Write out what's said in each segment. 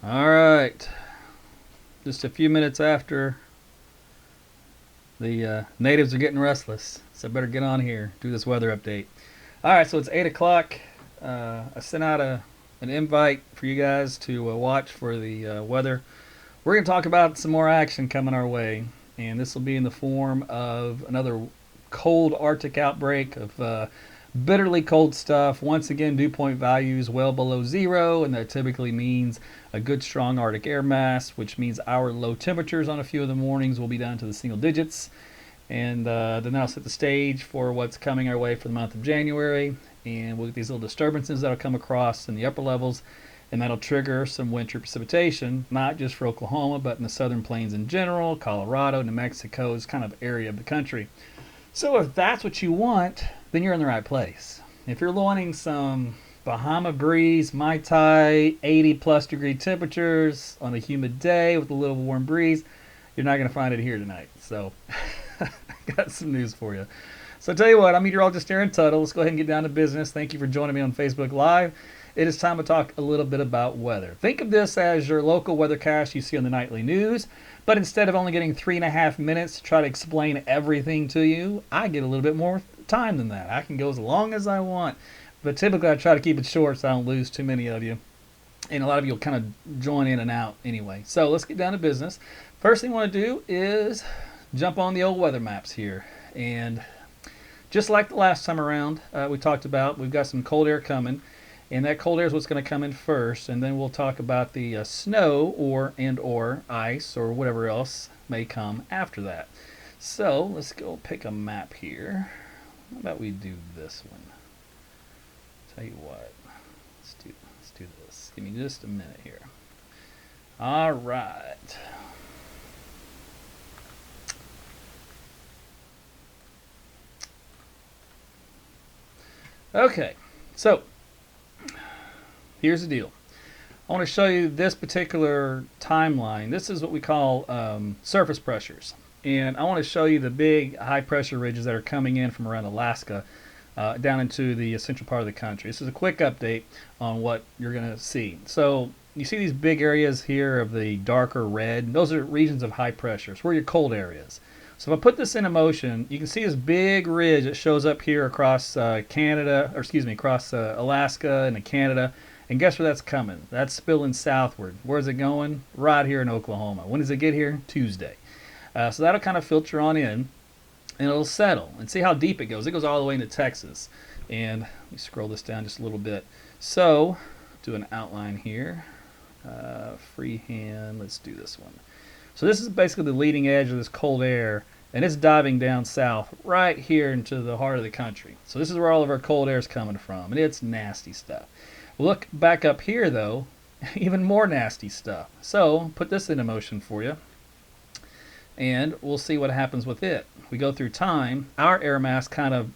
All right. Just a few minutes after the natives are getting restless, so I better get on here, do this weather update. All right, so it's 8 o'clock. I sent out an invite for you guys to watch for the weather. We're going to talk about some more action coming our way, and this will be in the form of another cold Arctic outbreak of bitterly cold stuff. Once again, dew point values well below zero, and that typically means a good strong Arctic air mass, which means our low temperatures on a few of the mornings will be down to the single digits. And then that'll set the stage for what's coming our way for the month of January. And we'll get these little disturbances that'll come across in the upper levels, and that'll trigger some winter precipitation, not just for Oklahoma, but in the southern plains in general, Colorado, New Mexico's kind of area of the country. So if that's what you want, then you're in the right place. If you're wanting some Bahama breeze, Mai Tai, 80 plus degree temperatures on a humid day with a little warm breeze, you're not going to find it here tonight. So I got some news for you. So I tell you what, I'm meteorologist Aaron Tuttle. Let's go ahead and get down to business. Thank you for joining me on Facebook Live. It is time to talk a little bit about weather. Think of this as your local weathercast you see on the nightly news, but instead of only getting 3.5 minutes to try to explain everything to you, I get a little bit more time than that. I can go as long as I want, but typically I try to keep it short so I don't lose too many of you. And a lot of you will kind of join in and out anyway. So let's get down to business. First thing I want to do is jump on the old weather maps here. And just like the last time around, we talked about, we've got some cold air coming. And that cold air is what's going to come in first, and then we'll talk about the snow or ice or whatever else may come after that. So let's go pick a map here. How about we do this one? Tell you what, let's do this. Give me just a minute here. All right. Okay, so here's the deal. I want to show you this particular timeline. This is what we call surface pressures. And I want to show you the big high pressure ridges that are coming in from around Alaska down into the central part of the country. This is a quick update on what you're going to see. So you see these big areas here of the darker red. Those are regions of high pressure. So where your cold areas. So if I put this into motion, you can see this big ridge that shows up here across across Alaska and Canada. And guess where that's coming? That's spilling southward. Where's it going? Right here in Oklahoma. When does it get here? Tuesday. So that'll kind of filter on in, and it'll settle. And see how deep it goes. It goes all the way into Texas. And let me scroll this down just a little bit. So, do an outline here. Freehand. Let's do this one. So this is basically the leading edge of this cold air, and it's diving down south right here into the heart of the country. So this is where all of our cold air is coming from, and it's nasty stuff. Look back up here, though, even more nasty stuff. So put this into motion for you, and we'll see what happens with it. We go through time. Our air mass kind of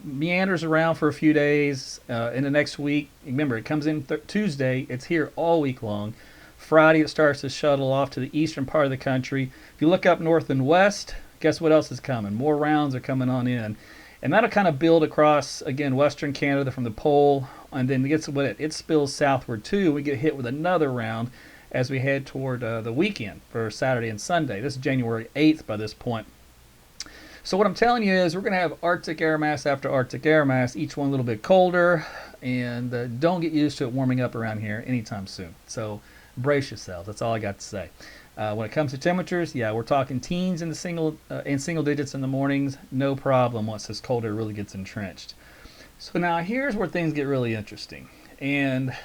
meanders around for a few days. In the next week, remember, it comes in Tuesday. It's here all week long. Friday, it starts to shuttle off to the eastern part of the country. If you look up north and west, guess what else is coming? More rounds are coming on in. And that'll kind of build across, again, western Canada from the pole, and then it spills southward too. We get hit with another round as we head toward the weekend for Saturday and Sunday. This is January 8th by this point. So what I'm telling you is we're going to have Arctic air mass after Arctic air mass, each one a little bit colder, and don't get used to it warming up around here anytime soon. So brace yourselves. That's all I got to say. When it comes to temperatures, yeah, we're talking teens in the single digits in the mornings, no problem once this cold air really gets entrenched. So now here's where things get really interesting, and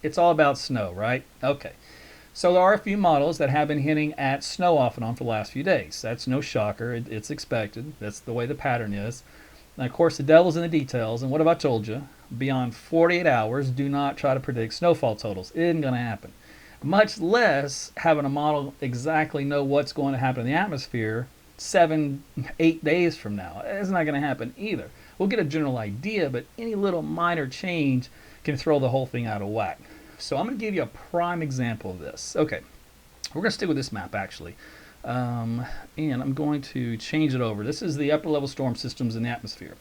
it's all about snow, right? Okay. So there are a few models that have been hinting at snow off and on for the last few days. That's no shocker. It's expected. That's the way the pattern is. Now, of course, the devil's in the details, and what have I told you? Beyond 48 hours, do not try to predict snowfall totals. It isn't going to happen. Much less having a model exactly know what's going to happen in the atmosphere 7-8 days from now. It's not going to happen either. We'll get a general idea, but any little minor change can throw the whole thing out of whack. So I'm going to give you a prime example of this. Okay, we're going to stick with this map actually. And I'm going to change it over. This is the upper level storm systems in the atmosphere.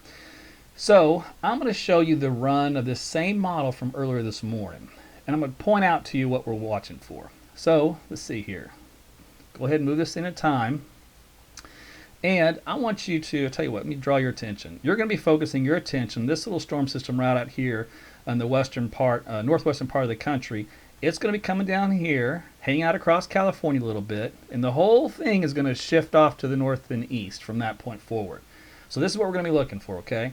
So I'm going to show you the run of this same model from earlier this morning. and I'm going to point out to you what we're watching for. So let's see here. Go ahead and move this into time. And I want you to, I'll tell you what, let me draw your attention. You're going to be focusing your attention, this little storm system right out here on the western part, northwestern part of the country. It's going to be coming down here, hanging out across California a little bit, and the whole thing is going to shift off to the north and east from that point forward. So this is what we're going to be looking for, okay?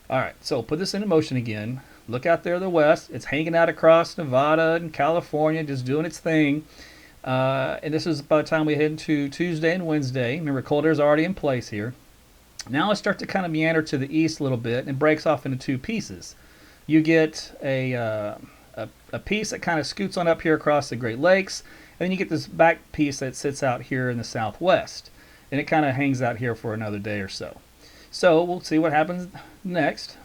All right, so put this into motion again. Look out there to the west. It's hanging out across Nevada and California, just doing its thing. And this is by the time we head into Tuesday and Wednesday. Remember, cold air is already in place here. Now let's start to kind of meander to the east a little bit, and it breaks off into two pieces. You get a piece that kind of scoots on up here across the Great Lakes, and then you get this back piece that sits out here in the southwest, and it kind of hangs out here for another day or so. So we'll see what happens next.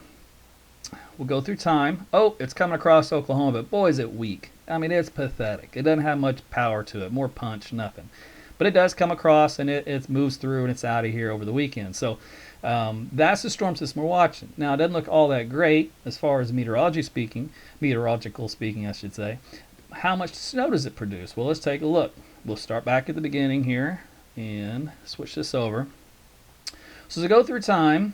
We'll go through time. Oh, it's coming across Oklahoma, but boy, is it weak. I mean, it's pathetic. It doesn't have much power to it, more punch, nothing. But it does come across, and it moves through, and it's out of here over the weekend. So that's the storm system we're watching. Now, it doesn't look all that great as far as meteorological speaking, I should say. How much snow does it produce? Well, let's take a look. We'll start back at the beginning here and switch this over. So as we go through time,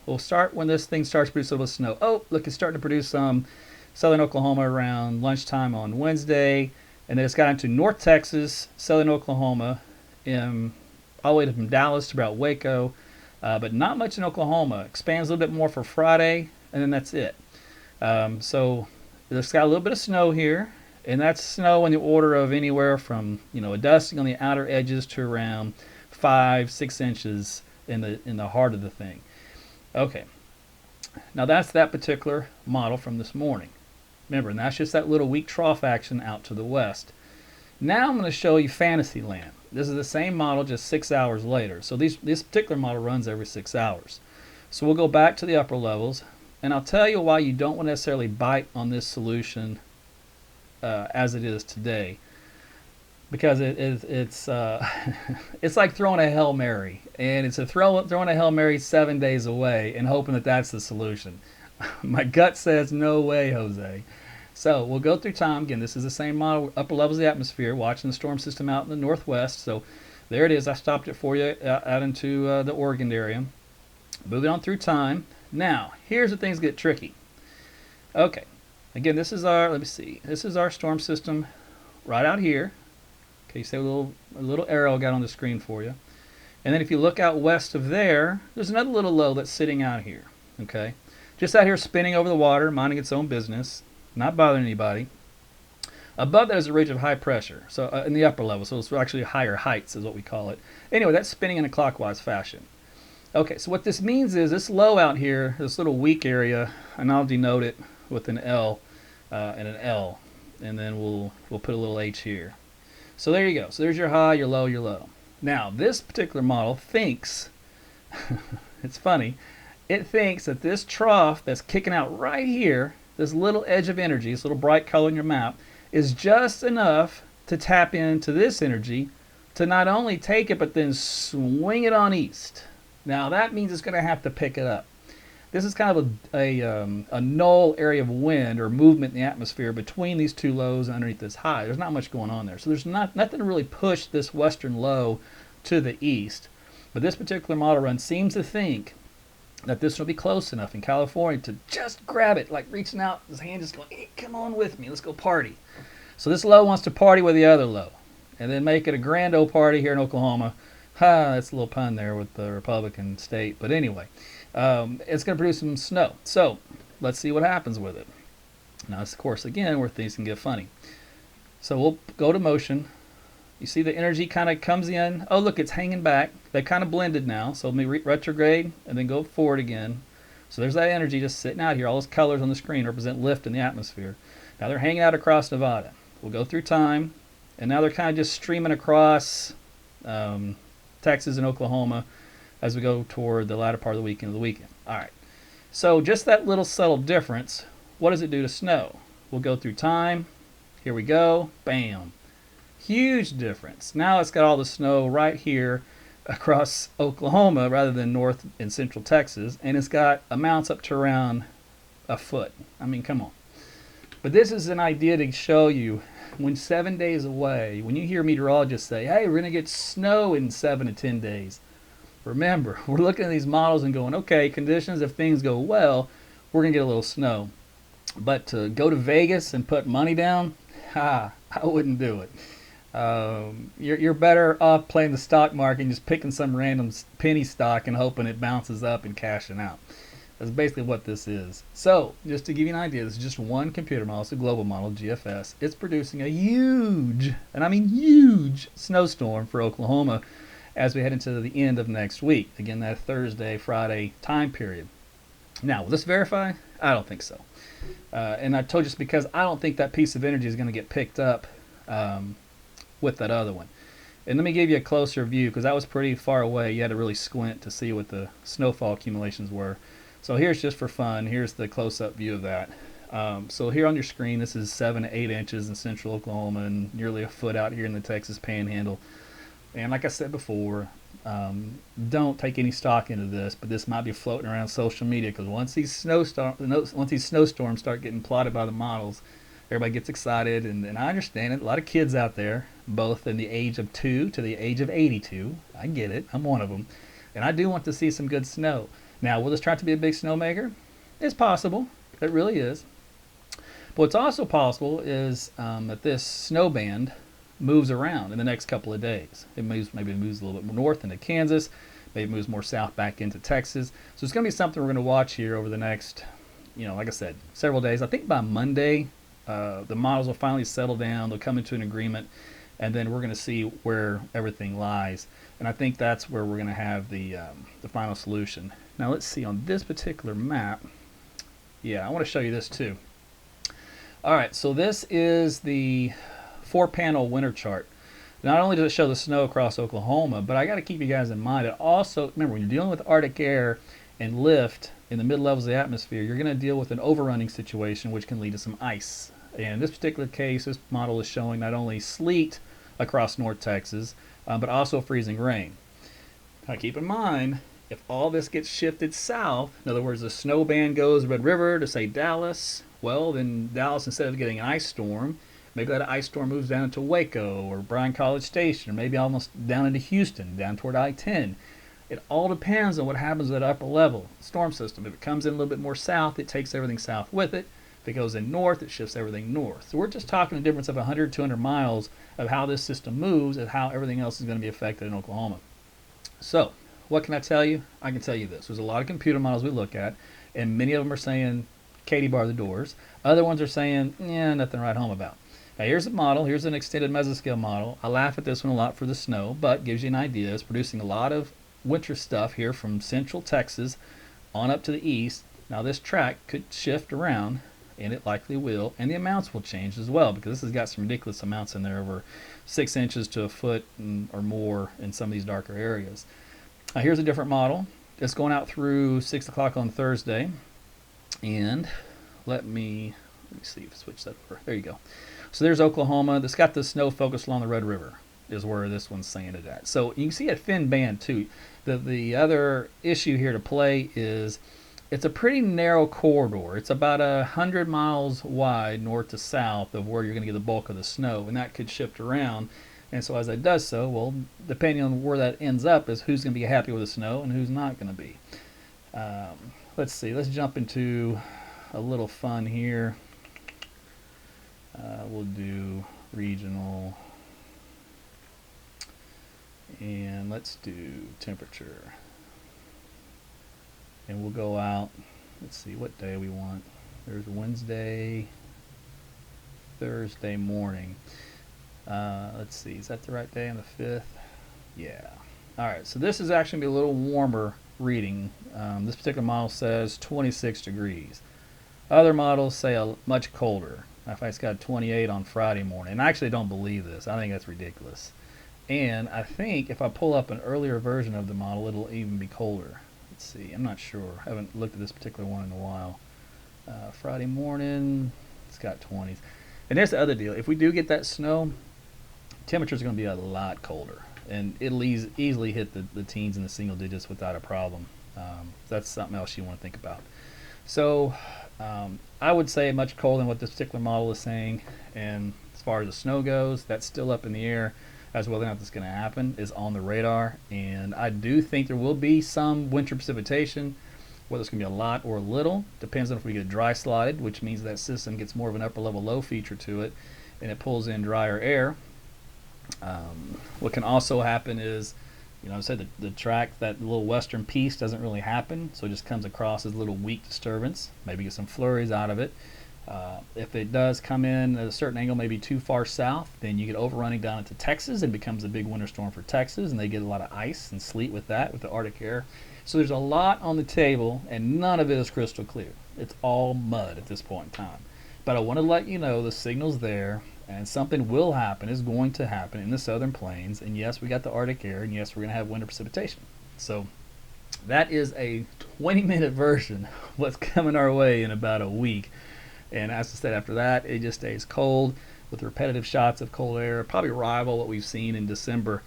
we'll start when this thing starts producing a little snow. Oh, look, it's starting to produce some southern Oklahoma around lunchtime on Wednesday. And then it's got into North Texas, southern Oklahoma, all the way from Dallas to about Waco. But not much in Oklahoma. Expands a little bit more for Friday, and then that's it. So it's got a little bit of snow here. And that's snow in the order of anywhere from, a dusting on the outer edges to around 5-6 inches in the heart of the thing. Okay, now that's that particular model from this morning. Remember, and that's just that little weak trough action out to the west. Now I'm going to show you Fantasyland. This is the same model, just 6 hours later. So this particular model runs every 6 hours. So we'll go back to the upper levels, and I'll tell you why you don't want to necessarily bite on this solution as it is today. Because it's it's like throwing a Hail Mary, and it's throwing a Hail Mary 7 days away and hoping that that's the solution. My gut says no way, Jose. So we'll go through time. Again, this is the same model, upper levels of the atmosphere, watching the storm system out in the northwest. So there it is. I stopped it for you out into the Oregon area. Moving on through time. Now, here's the things get tricky. Okay. Again, this is our, this is our storm system right out here. Okay, you see a little arrow I got on the screen for you. And then if you look out west of there, there's another little low that's sitting out here. Okay. Just out here spinning over the water, minding its own business, not bothering anybody. Above that is a ridge of high pressure, so in the upper level, so it's actually higher heights is what we call it. Anyway, that's spinning in a clockwise fashion. Okay, so what this means is this low out here, this little weak area, and I'll denote it with an L and an L, and then we'll put a little H here. So there you go. So there's your high, your low, your low. Now, this particular model thinks, it's funny, it thinks that this trough that's kicking out right here, this little edge of energy, this little bright color in your map, is just enough to tap into this energy to not only take it, but then swing it on east. Now, that means it's going to have to pick it up. This is kind of a null area of wind or movement in the atmosphere between these two lows and underneath this high. There's not much going on there. So there's nothing to really push this western low to the east. But this particular model run seems to think that this will be close enough in California to just grab it, like reaching out, his hand just going, hey, come on with me, let's go party. So this low wants to party with the other low, and then make it a grand old party here in Oklahoma. That's a little pun there with the Republican state, but anyway, it's going to produce some snow. So let's see what happens with it. Now, this, of course, again, where things can get funny. So we'll go to motion. You see the energy kind of comes in. Oh, look, it's hanging back. They kind of blended now. So let me retrograde and then go forward again. So there's that energy just sitting out here. All those colors on the screen represent lift in the atmosphere. Now they're hanging out across Nevada. We'll go through time. And now they're kind of just streaming across Texas and Oklahoma as we go toward the latter part of the weekend. All right. So just that little subtle difference, what does it do to snow? We'll go through time. Here we go. Bam. Huge difference. Now it's got all the snow right here across Oklahoma rather than north and central Texas, and it's got amounts up to around a foot. I mean, come on. But this is an idea to show you when 7 days away, when you hear meteorologists say, hey, we're going to get snow in 7 to 10 days, remember, we're looking at these models and going, okay, conditions, if things go well, we're going to get a little snow. But to go to Vegas and put money down, I wouldn't do it. You're better off playing the stock market and just picking some random penny stock and hoping it bounces up and cashing out. That's basically what this is. So, just to give you an idea, this is just one computer model. It's a global model, GFS. It's producing a huge, and I mean huge, snowstorm for Oklahoma as we head into the end of next week. Again, that Thursday, Friday time period. Now, will this verify? I don't think so. And I told you this because I don't think that piece of energy is going to get picked up with that other one. And let me give you a closer view because that was pretty far away. You had to really squint to see what the snowfall accumulations were. So here's just for fun. Here's the close-up view of that. So here on your screen, this is 7 to 8 inches in central Oklahoma and nearly a foot out here in the Texas Panhandle. And like I said before, don't take any stock into this, but this might be floating around social media because once these snowstorms start getting plotted by the models, everybody gets excited. And I understand it. A lot of kids out there, both in the age of 2 to the age of 82. I get it. I'm one of them. And I do want to see some good snow. Now, will this turn out to be a big snowmaker? It's possible. It really is. But what's also possible is that this snow band moves around in the next couple of days. Maybe it moves a little bit more north into Kansas. Maybe it moves more south back into Texas. So it's going to be something we're going to watch here over the next, like I said, several days. I think by Monday, the models will finally settle down. They'll come into an agreement. And then we're going to see where everything lies. And I think that's where we're going to have the final solution. Now let's see on this particular map. Yeah, I want to show you this too. All right, so this is the 4-panel winter chart. Not only does it show the snow across Oklahoma, but I got to keep you guys in mind. It also, remember, when you're dealing with Arctic air and lift in the mid levels of the atmosphere, you're going to deal with an overrunning situation, which can lead to some ice. And in this particular case, this model is showing not only sleet across North Texas, but also freezing rain. Now keep in mind, if all this gets shifted south, in other words, the snow band goes Red River to, say, Dallas, well, then Dallas, instead of getting an ice storm, maybe that ice storm moves down into Waco or Bryan College Station, or maybe almost down into Houston, down toward I-10. It all depends on what happens at that upper level storm system. If it comes in a little bit more south, it takes everything south with it. If it goes in north, it shifts everything north. So we're just talking a difference of 100, 200 miles of how this system moves and how everything else is going to be affected in Oklahoma. So what can I tell you? I can tell you this. There's a lot of computer models we look at, and many of them are saying, Katie, bar the doors. Other ones are saying, yeah, nothing to write home about. Now here's a model. Here's an extended mesoscale model. I laugh at this one a lot for the snow, but gives you an idea. It's producing a lot of winter stuff here from central Texas on up to the east. Now this track could shift around, and it likely will, and the amounts will change as well because this has got some ridiculous amounts in there, over 6 inches to a foot or more in some of these darker areas. Now here's a different model. It's going out through 6 o'clock on Thursday, and let me see if I switch that over. There you go. So there's Oklahoma. That's got the snow focused along the Red River is where this one's saying it at. So you can see a thin band too. The other issue here to play is it's a pretty narrow corridor. It's about 100 miles wide north to south of where you're going to get the bulk of the snow, and that could shift around. And so as it does so, well, depending on where that ends up is who's going to be happy with the snow and who's not going to be. Let's see. Let's jump into a little fun here. We'll do regional, and let's do temperature. And we'll go out, let's see what day we want. There's Wednesday, Thursday morning. Let's see, is that the right day on the 5th? Yeah. Alright, so this is actually going to be a little warmer reading. This particular model says 26 degrees. Other models say much colder. In fact, it's got 28 on Friday morning. And I actually don't believe this. I think that's ridiculous. And I think if I pull up an earlier version of the model, it'll even be colder. Let's see. I'm not sure. I haven't looked at this particular one in a while. Friday morning, it's got 20s. And there's the other deal. If we do get that snow, temperatures are going to be a lot colder. And it'll easily hit the teens and the single digits without a problem. That's something else you want to think about. So I would say much colder than what this particular model is saying. And as far as the snow goes, that's still up in the air. As whether or not that's going to happen is on the radar. And I do think there will be some winter precipitation. Whether it's going to be a lot or a little depends on if we get dry slotted, which means that system gets more of an upper level low feature to it, and it pulls in drier air. What can also happen is, I said the track, that little western piece doesn't really happen, so it just comes across as a little weak disturbance. Maybe get some flurries out of it. If it does come in at a certain angle, maybe too far south, then you get overrunning down into Texas and becomes a big winter storm for Texas, and they get a lot of ice and sleet with that, with the Arctic air. So there's a lot on the table, and none of it is crystal clear. It's all mud at this point in time. But I want to let you know the signal's there, and something will happen, is going to happen in the southern plains. And yes, we got the Arctic air, and yes, we're going to have winter precipitation. So that is a 20-minute version of what's coming our way in about a week. And as I said, after that, it just stays cold with repetitive shots of cold air, probably rival what we've seen in December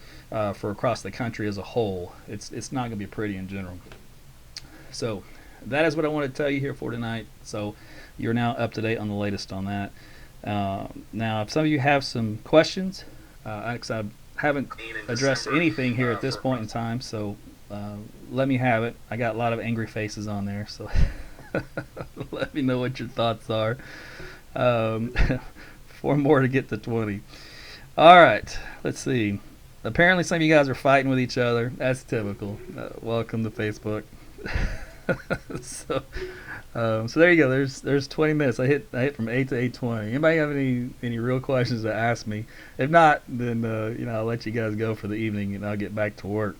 for across the country as a whole. It's not going to be pretty in general. So that is what I want to tell you here for tonight. So you're now up to date on the latest on that. Now, if some of you have some questions, because I haven't addressed anything here at this point in time, so let me have it. I got a lot of angry faces on there, so let me know what your thoughts are. 4 more to get to 20. All right, let's see. Apparently some of you guys are fighting with each other. That's typical. Welcome to Facebook. So there you go. There's 20 minutes. I hit from 8 to 8:20. Anybody have any real questions to ask me? If not, then I'll let you guys go for the evening and I'll get back to work.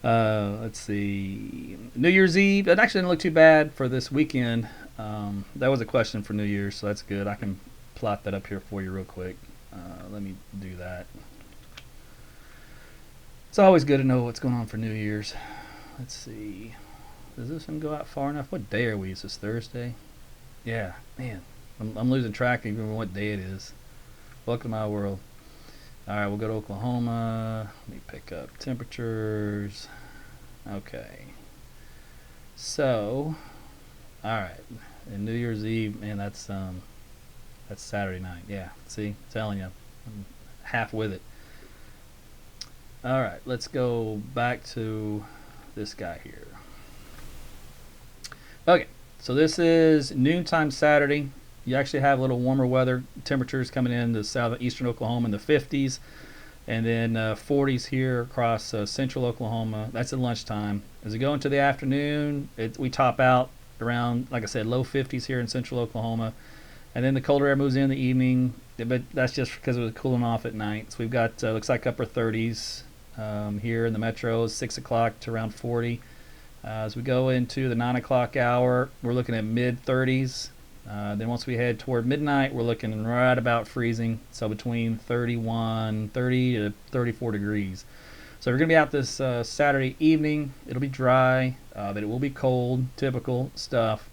Let's see. New Year's Eve. It actually didn't look too bad for this weekend. That was a question for New Year's, so that's good. I can plot that up here for you real quick. Let me do that. It's always good to know what's going on for New Year's. Let's see. Does this one go out far enough? What day are we? Is this Thursday? Yeah, man. I'm losing track of even what day it is. Welcome to my world. All right, we'll go to Oklahoma. Let me pick up temperatures. Okay. So, all right. And New Year's Eve, man, that's Saturday night. Yeah, see, I'm telling you, I'm half with it. All right, let's go back to this guy here. Okay, so this is noontime Saturday. You actually have a little warmer weather. Temperatures coming in to southeastern Oklahoma in the 50s, and then 40s here across central Oklahoma. That's at lunchtime. As we go into the afternoon, we top out around, like I said, low 50s here in central Oklahoma. And then the colder air moves in the evening, but that's just because it was cooling off at night. So we've got, looks like upper 30s here in the metros, 6 o'clock to around 40. As we go into the 9 o'clock hour, we're looking at mid-30s. Then once we head toward midnight, we're looking right about freezing, so between 30 to 34 degrees. So we're going to be out this Saturday evening. It'll be dry, but it will be cold, typical stuff.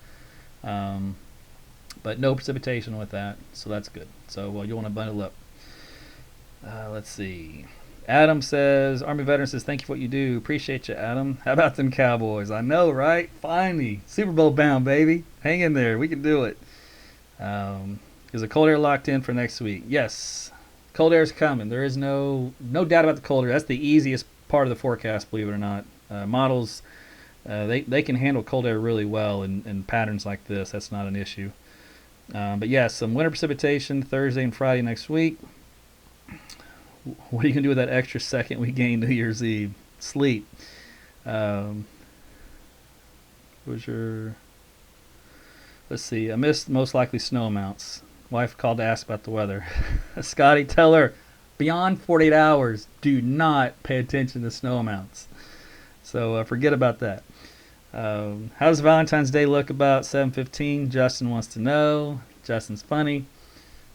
But no precipitation with that, so that's good. So you'll want to bundle up. Let's see. Adam says, Army veteran says, thank you for what you do. Appreciate you, Adam. How about them Cowboys? I know, right? Finally. Super Bowl bound, baby. Hang in there. We can do it. Is the cold air locked in for next week? Yes. Cold air is coming. There is no doubt about the cold air. That's the easiest part of the forecast, believe it or not. Models, they can handle cold air really well in patterns like this. That's not an issue. But yes, some winter precipitation Thursday and Friday next week. What are you going to do with that extra second we gain New Year's Eve? Sleep. Let's see. I missed most likely snow amounts. Wife called to ask about the weather. Scotty, tell her, beyond 48 hours, do not pay attention to snow amounts. So forget about that. How does Valentine's Day look about 7:15? Justin wants to know. Justin's funny.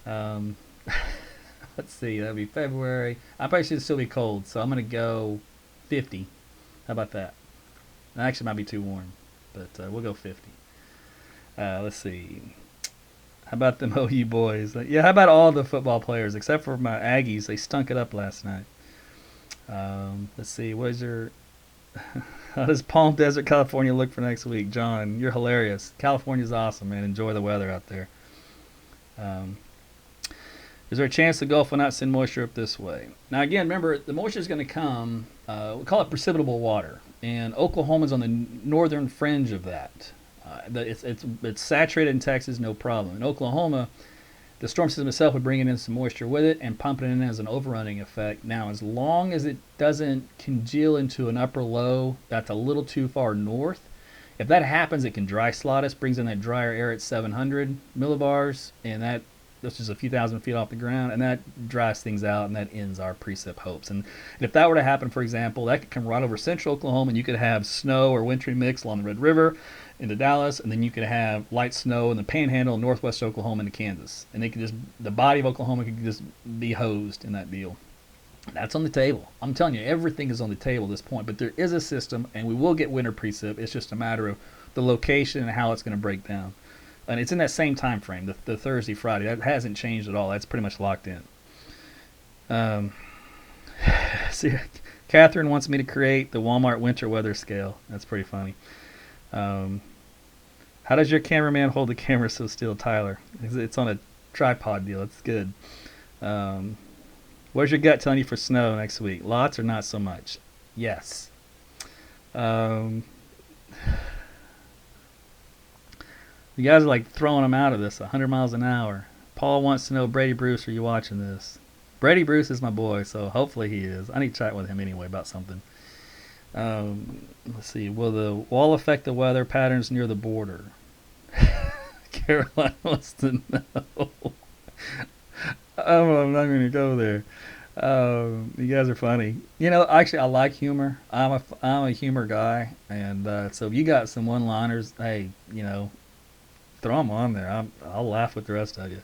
Let's see, that'll be February. I probably should still be cold, so I'm going to go 50. How about that? It actually might be too warm, but we'll go 50. Let's see. How about them OU boys? Yeah, how about all the football players, except for my Aggies? They stunk it up last night. Let's see, what is your... How does Palm Desert, California look for next week? John, you're hilarious. California's awesome, man. Enjoy the weather out there. Um, is there a chance the Gulf will not send moisture up this way? Now, again, remember, the moisture is going to come, we call it precipitable water. And Oklahoma's on the northern fringe of that. It's saturated in Texas, no problem. In Oklahoma, the storm system itself would bring in some moisture with it and pump it in as an overrunning effect. Now, as long as it doesn't congeal into an upper low that's a little too far north, if that happens, it can dry slot us, brings in that drier air at 700 millibars, and that's just a few thousand feet off the ground, and that dries things out, and that ends our precip hopes. And if that were to happen, for example, that could come right over central Oklahoma, and you could have snow or wintry mix along the Red River into Dallas, and then you could have light snow in the Panhandle, northwest Oklahoma into Kansas, and the body of Oklahoma could just be hosed in that deal. That's on the table. I'm telling you, everything is on the table at this point, but there is a system, and we will get winter precip. It's just a matter of the location and how it's going to break down. And it's in that same time frame, the Thursday, Friday. That hasn't changed at all. That's pretty much locked in. See, Catherine wants me to create the Walmart winter weather scale. That's pretty funny. How does your cameraman hold the camera so still, Tyler? It's on a tripod deal. It's good. Where's your gut telling you for snow next week? Lots or not so much? Yes. You guys are like throwing them out of this 100 miles an hour. Paul wants to know, Brady Bruce, are you watching this? Brady Bruce is my boy, so hopefully he is. I need to chat with him anyway about something. Let's see. Will the wall affect the weather patterns near the border? Caroline wants to know. I'm not going to go there. You guys are funny. You know, actually, I like humor. I'm a humor guy, and so if you got some one-liners, hey, you know, throw them on there. I'll laugh with the rest of you.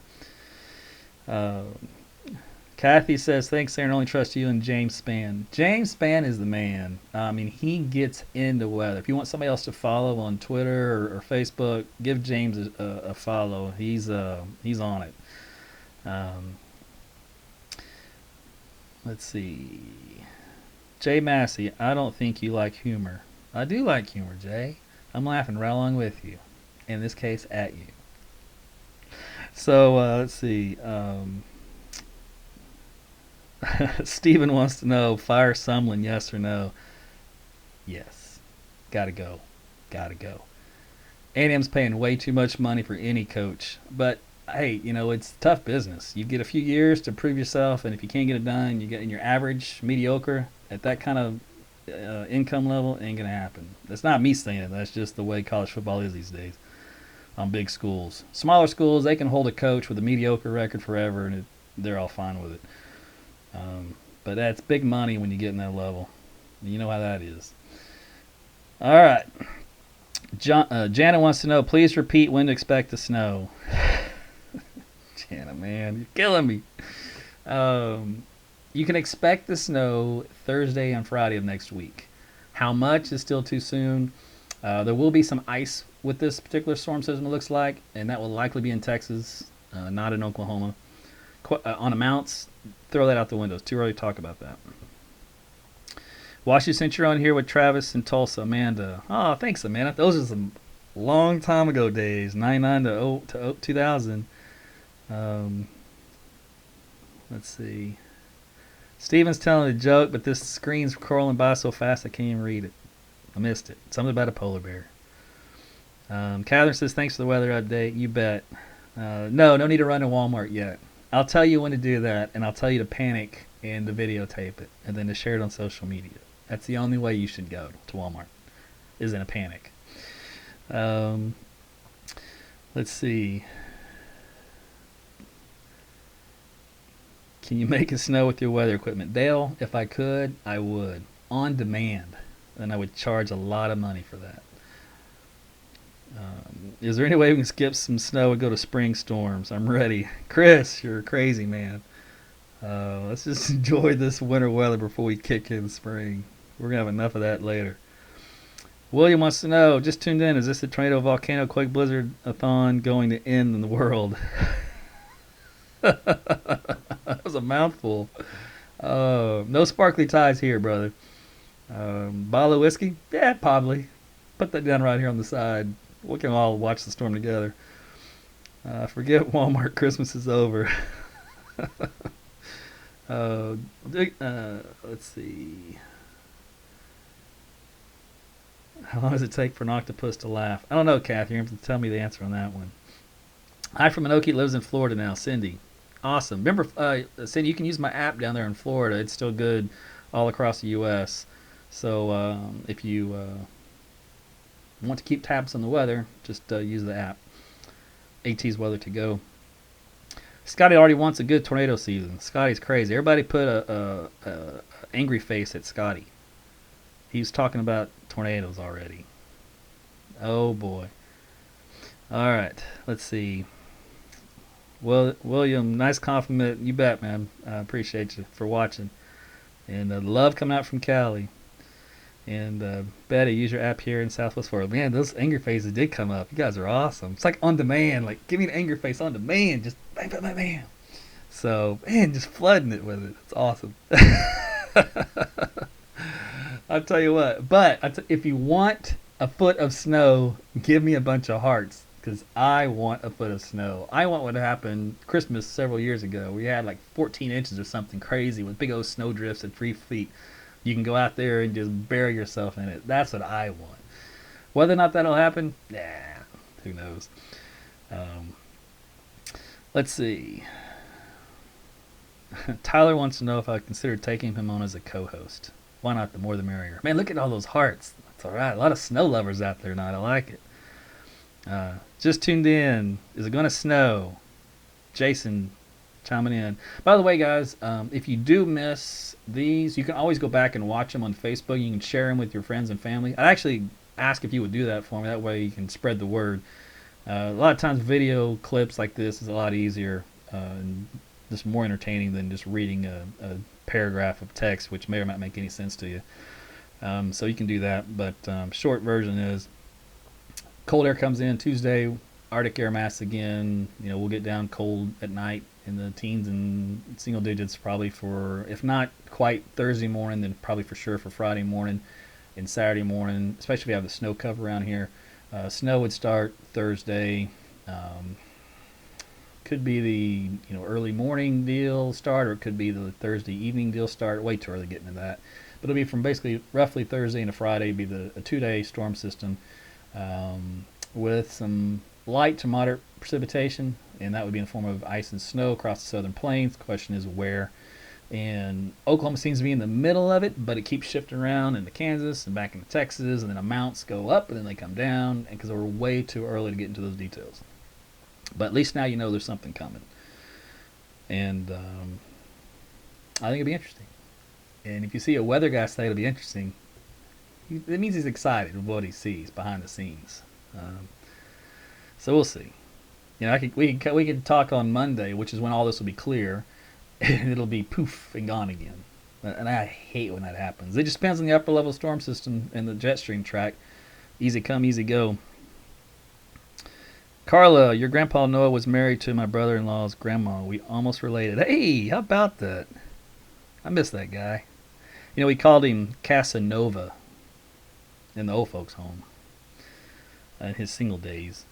Kathy says, thanks, Aaron. Only trust you and James Spann. James Spann is the man. I mean, he gets into weather. If you want somebody else to follow on Twitter or Facebook, give James a follow. He's on it. Let's see. Jay Massey, I don't think you like humor. I do like humor, Jay. I'm laughing right along with you. In this case, at you. So, let's see. Steven wants to know, fire Sumlin, yes or no? Yes. Gotta go. A&M's paying way too much money for any coach. But, hey, you know, it's tough business. You get a few years to prove yourself, and if you can't get it done, you get in your average, mediocre, at that kind of income level, ain't going to happen. That's not me saying it. That's just the way college football is these days on big schools. Smaller schools, they can hold a coach with a mediocre record forever, and they're all fine with it. But that's big money when you get in that level. You know how that is. All right. Jana wants to know, please repeat when to expect the snow. Jana, man, you're killing me. You can expect the snow Thursday and Friday of next week. How much is still too soon. There will be some ice with this particular storm system, it looks like, and that will likely be in Texas, not in Oklahoma. On amounts, throw that out the window. It's too early to talk about that. Washington, since you're on here with Travis and Tulsa, Amanda. Oh, thanks, Amanda. Those are some long time ago days, 99 to 2000. Let's see. Steven's telling a joke, but this screen's crawling by so fast I can't even read it. I missed it. Something about a polar bear. Catherine says, thanks for the weather update. You bet. No need to run to Walmart yet. I'll tell you when to do that, and I'll tell you to panic and to videotape it, and then to share it on social media. That's the only way you should go to Walmart, is in a panic. Let's see. Can you make it snow with your weather equipment? Dale, if I could, I would. On demand. And I would charge a lot of money for that. Is there any way we can skip some snow and go to spring storms? I'm ready. Chris, you're crazy, man. Let's just enjoy this winter weather before we kick in spring. We're going to have enough of that later. William wants to know, just tuned in, is this the tornado, volcano, quake, blizzard-a-thon going to end in the world? That was a mouthful. No sparkly ties here, brother. Bottle of whiskey? Yeah, probably. Put that down right here on the side. We can all watch the storm together. Forget Walmart. Christmas is over. uh, let's see. How long does it take for an octopus to laugh? I don't know, Kathy. You're going to have to tell me the answer on that one. Hi from Anoki, lives in Florida now. Cindy. Awesome. Remember, Cindy, you can use my app down there in Florida. It's still good all across the U.S. So if you want to keep tabs on the weather, just use the app. AT's Weather to Go. Scotty already wants a good tornado season. Scotty's crazy. Everybody put a angry face at Scotty. He's talking about tornadoes already. Oh boy. All right. Let's see. Well, William, nice compliment. You bet, man. I appreciate you for watching. And love coming out from Cali. And Betty, use your app here in Southwest Florida. Man, those angry faces did come up. You guys are awesome. It's like on demand. Like, give me an angry face on demand. Just bang, bang, bang, bang. So, man, just flooding it with it. It's awesome. I'll tell you what. But if you want a foot of snow, give me a bunch of hearts. Because I want a foot of snow. I want what happened Christmas several years ago. We had like 14 inches or something crazy with big old snow drifts at 3 feet. You can go out there and just bury yourself in it. That's what I want. Whether or not that'll happen, who knows. Let's see. Tyler wants to know if I consider taking him on as a co-host. Why not? The more the merrier. Man, look at all those hearts. That's all right. A lot of snow lovers out there tonight. I like it. Just tuned in. Is it going to snow? Jason chiming in. By the way, guys, if you do miss these, you can always go back and watch them on Facebook. You can share them with your friends and family. I'd actually ask if you would do that for me. That way you can spread the word. A lot of times video clips like this is a lot easier and just more entertaining than just reading a paragraph of text, which may or may not make any sense to you. So you can do that. But short version is cold air comes in Tuesday, Arctic air mass again. We'll get down cold at night in the teens and single digits probably for, if not quite Thursday morning, then probably for sure for Friday morning and Saturday morning, especially if you have the snow cover around here. Snow would start Thursday. Could be the early morning deal start, or it could be the Thursday evening deal start. Way too early getting into that. But it'll be from basically roughly Thursday into Friday, be a 2-day storm system with some light to moderate precipitation, and that would be in the form of ice and snow across the southern plains. The question is where. And Oklahoma seems to be in the middle of it, but it keeps shifting around into Kansas and back into Texas, and then amounts go up and then they come down, because we're way too early to get into those details. But at least now you know there's something coming. And I think it'll be interesting. And if you see a weather guy say it'll be interesting, it means he's excited with what he sees behind the scenes. So we'll see. We can talk on Monday, which is when all this will be clear, and it'll be poof and gone again. And I hate when that happens. It just depends on the upper level storm system and the jet stream track. Easy come, easy go. Carla, your grandpa Noah was married to my brother-in-law's grandma. We almost related. Hey, how about that? I miss that guy. We called him Casanova in the old folks' home in his single days.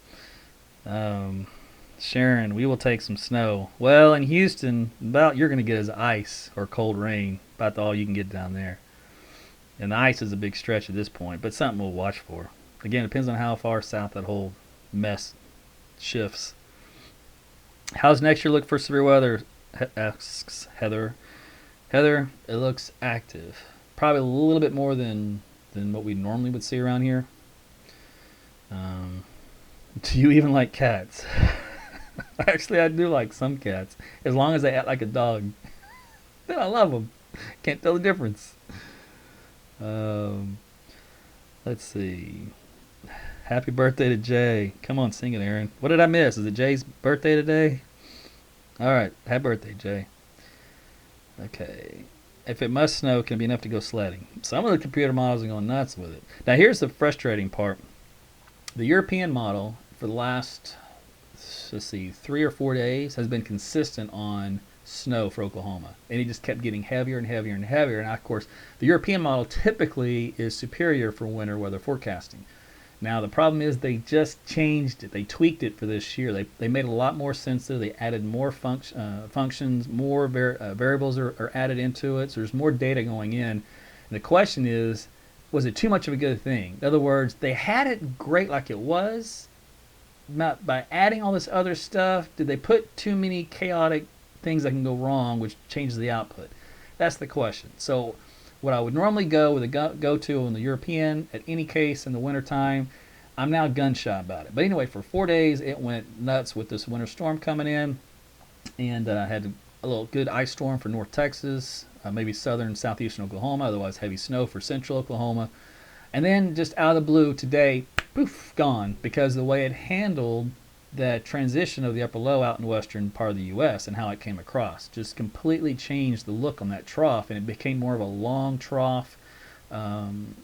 Sharon, we will take some snow. Well, in Houston, about you're going to get is ice or cold rain. About all you can get down there. And the ice is a big stretch at this point, but something we'll watch for. Again, it depends on how far south that whole mess shifts. How's next year look for severe weather? Asks Heather. Heather, it looks active. Probably a little bit more than what we normally would see around here. Do you even like cats? Actually, I do like some cats, as long as they act like a dog. Then I love them. Can't tell the difference. Let's see. Happy birthday to Jay. Come on, sing it, Aaron. What did I miss? Is it Jay's birthday today? All right. Happy birthday, Jay. Okay. If it must snow, can it be enough to go sledding? Some of the computer models are going nuts with it. Now, here's the frustrating part. The European model for the last, 3 or 4 days has been consistent on snow for Oklahoma, and it just kept getting heavier and heavier and heavier. And of course, the European model typically is superior for winter weather forecasting. Now the problem is they just changed it. They tweaked it for this year. They made it a lot more sensitive. They added more functions, more variables are added into it. So there's more data going in. And the question is, was it too much of a good thing? In other words, they had it great like it was. Not by adding all this other stuff, did they put too many chaotic things that can go wrong, which changes the output? That's the question. So what I would normally go with a go-to in the European at any case in the wintertime, I'm now gun shy about it. But anyway, for 4 days, it went nuts with this winter storm coming in, and had a little good ice storm for North Texas, maybe southern, southeastern Oklahoma, otherwise heavy snow for central Oklahoma. And then just out of the blue today, poof, gone, because the way it handled the transition of the upper low out in the western part of the U.S. and how it came across just completely changed the look on that trough, and it became more of a long trough, and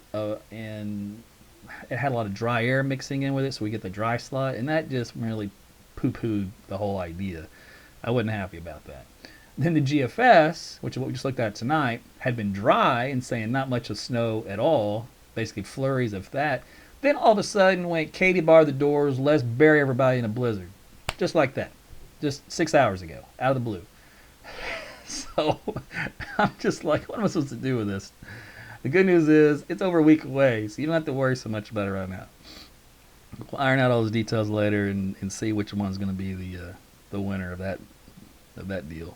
it had a lot of dry air mixing in with it, so we get the dry slot, and that just really poo-pooed the whole idea. I wasn't happy about that. Then the GFS, which is what we just looked at tonight, had been dry and saying not much of snow at all, basically flurries of that. Then all of a sudden went, Katie, bar the doors, let's bury everybody in a blizzard. Just like that. Just 6 hours ago, out of the blue. So I'm just like, what am I supposed to do with this? The good news is it's over a week away, so you don't have to worry so much about it right now. We'll iron out all those details later and see which one's going to be the winner of that deal.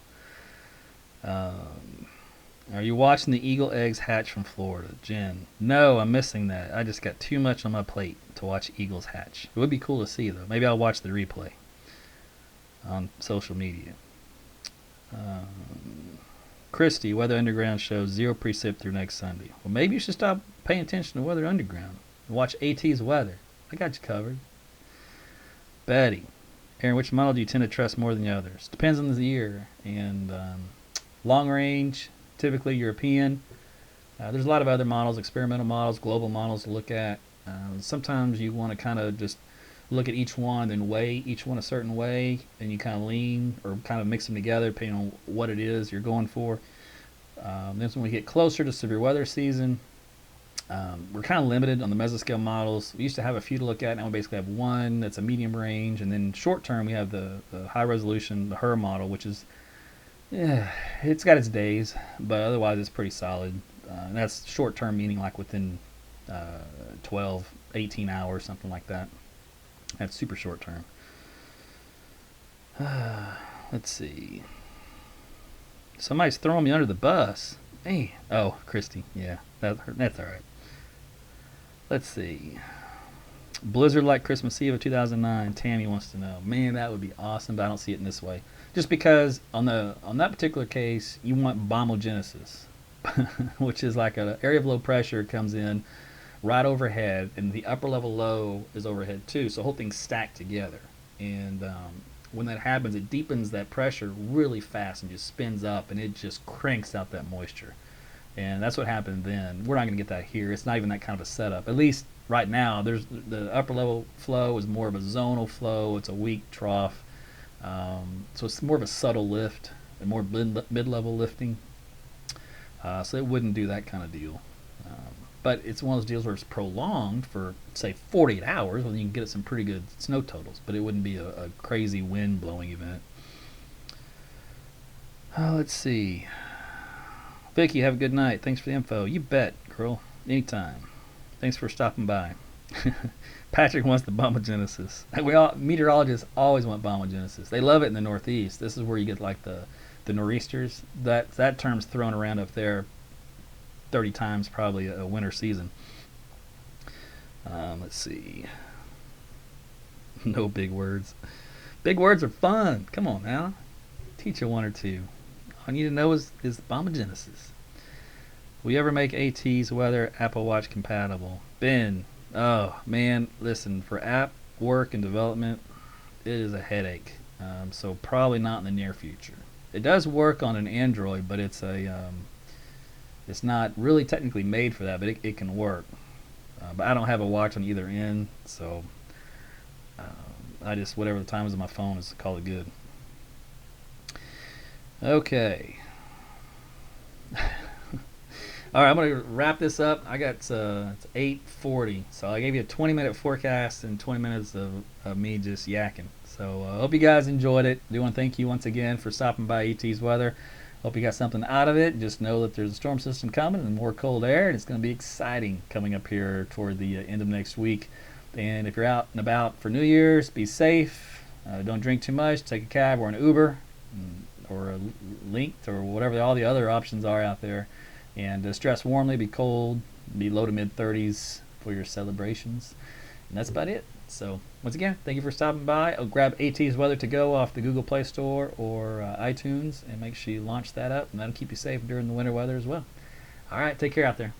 Are you watching the eagle eggs hatch from Florida? Jen. No, I'm missing that. I just got too much on my plate to watch eagles hatch. It would be cool to see, though. Maybe I'll watch the replay on social media. Christy, Weather Underground shows 0 precip through next Sunday. Well, maybe you should stop paying attention to Weather Underground and watch AT's weather. I got you covered. Betty. Aaron, which model do you tend to trust more than the others? Depends on the year. And long range, typically European. There's a lot of other models, experimental models, global models to look at. Sometimes you want to kind of just look at each one and weigh each one a certain way, and you kind of lean or kind of mix them together depending on what it is you're going for. Then when we get closer to severe weather season, we're kind of limited on the mesoscale models. We used to have a few to look at. Now we basically have one that's a medium range, and then short term we have the high resolution, the HER model, which is, yeah, it's got its days, but otherwise it's pretty solid. And that's short term, meaning like within 12, 18 hours, something like that. That's super short term. Let's see. Somebody's throwing me under the bus. Hey. Oh, Christy. Yeah, that's all right. Let's see. Blizzard like Christmas Eve of 2009. Tammy wants to know. Man, that would be awesome, but I don't see it in this way. Just because on that particular case, you want bombogenesis, which is like an area of low pressure comes in right overhead, and the upper level low is overhead too. So the whole thing's stacked together, and when that happens, it deepens that pressure really fast and just spins up, and it just cranks out that moisture. And that's what happened then. We're not going to get that here. It's not even that kind of a setup. At least right now, there's the upper level flow is more of a zonal flow. It's a weak trough. So it's more of a subtle lift and more mid-level lifting. So it wouldn't do that kind of deal. But it's one of those deals where it's prolonged for, say, 48 hours, when you can get some pretty good snow totals. But it wouldn't be a crazy wind-blowing event. Let's see. Vicky, have a good night. Thanks for the info. You bet, girl. Anytime. Thanks for stopping by. Patrick wants the bombogenesis. Meteorologists always want bombogenesis. They love it in the Northeast. This is where you get like the nor'easters. That term's thrown around up there 30 times probably a winter season. Let's see. No big words. Big words are fun. Come on now. Teach you one or two. All I need to know is bombogenesis. Will you ever make AT's weather Apple Watch compatible? Ben, oh man, listen, for app work and development, it is a headache. So probably not in the near future. It does work on an Android, but it's not really technically made for that, but it can work. But I don't have a watch on either end, so I just, whatever the time is on my phone is, call it good. Okay. All right, I'm gonna wrap this up. I got it's 8:40, so I gave you a 20-minute forecast and 20 minutes of me just yakking. So I hope you guys enjoyed it. Do want to thank you once again for stopping by ET's Weather. Hope you got something out of it. Just know that there's a storm system coming and more cold air, and it's going to be exciting coming up here toward the end of next week. And if you're out and about for New Year's, be safe. Don't drink too much. Take a cab or an Uber, or a Linked, or whatever all the other options are out there. And dress warmly, be cold, be low to mid 30s for your celebrations. And that's about it. So, once again, thank you for stopping by. I'll grab AT's Weather to Go off the Google Play Store or iTunes and make sure you launch that up, and that'll keep you safe during the winter weather as well. All right, take care out there.